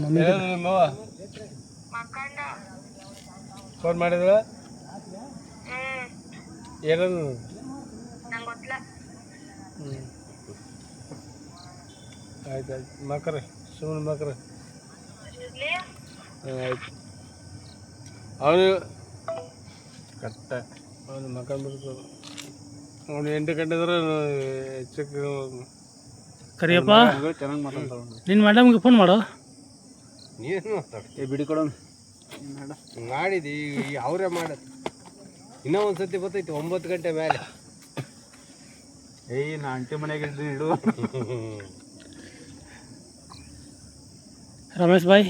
mummy phone ಮಾಡಿದ್ರ ಏನದು ಆಯ್ತು ಮಕ್ರೆ ಸುಮ್ಮನೆ ಮಕ್ರೆ ಆಯ್ತು ಅವನು ಕಟ್ಟ ಅವನು ಮಕ್ಕಳು ಅವನು 8 ಗಂಟೆ ಅಂದ್ರೆ ಹೆಚ್ಚಕ್ಕೆ ಕರಿಯಪ್ಪ ಚೆನ್ನಾಗಿ ಮಾತಾಡ್ತಾವ ನಿನ್ನ ಮೇಡಮ್ಗೆ ಫೋನ್ ಮಾಡು ನೀನು ಮಾತಾಡ್ತೀವಿ ಬಿಡಿ ಕೊಡೋಣ ಮಾಡಿದಿ ಅವರೇ ಮಾಡೋದು ಇನ್ನೂ ಒಂದು ಸತಿ ಬರ್ತೈತಿ 9 ಗಂಟೆ ಮೇಲೆ ನಾ ಆಂಟಿ ಮನೆಗೆ ಇಡು रमेश भाई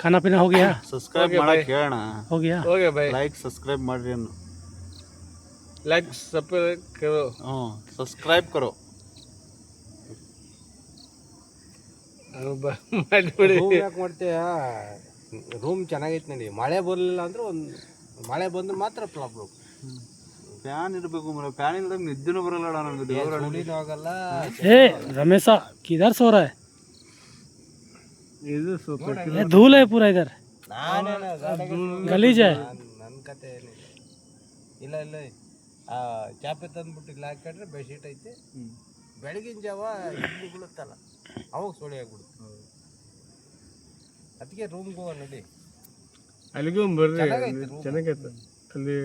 खाना पीना हो गया सब्सक्राइब मारा केळना हो गया भाई लाइक सब्सक्राइब ಮಾಡ್ರಿ ಅನ್ನು लाइक सब्सक्राइब करो सब्सक्राइब करो ಮಾಡಿಬಿಡಿ ಯಾಕೆ ಮಾಡ್ತೀಯಾ ರೂಮ್ ಚೆನ್ನಾಗೈತೆ ನೋಡಿ ಮಳೆ ಬರಲಿಲ್ಲ ಅಂದ್ರೆ ಒಂದು ಮಳೆ ಬಂದ್ರೆ ಮಾತ್ರ ಪ್ರಾಬ್ಲಮ್ ಫ್ಯಾನ್ ಇರಬೇಕು ಮರ ಫ್ಯಾನ್ ಇಲ್ಲದಾಗ ನಿದ್ದೆನೂ ಬರಲ್ಲ ನನಗೆ ದೇವರ ಹುಳಿನೂ ಆಗಲ್ಲ ए रमेश किधर सो रहा है ಇದು ಸೂಪರ್ ये धूल है पूरा इधर गलीज है ನನ್ನ ಕತೆ ಏನಿಲ್ಲ ಇಲ್ಲ ಇಲ್ಲ ಚಾಪೆ ತಂದ್ಬಿಟ್ಟು ಇಲ್ಲಿ ಹಾಕೊಂಡ್ರೆ ಬೆಡ್ಶೀಟ್ ಐತೆ ಬೆಳಗಿನ ಜಾವ ಇಲ್ಲಿ ಬೀಳುತ್ತಲ್ಲ ಅವಾಗ ಸೋಳಿ ಆಗ್ಬಿಡುತ್ತೆ ಅದಕ್ಕೆ ರೂಮ್ಗೆ ಹೋಗೋಣ ನಡಿ ಅಲ್ಲಿಗೂ ಬರ್ರಿ ಚೆನ್ನಾಗೈತೆ ಅಲ್ಲಿ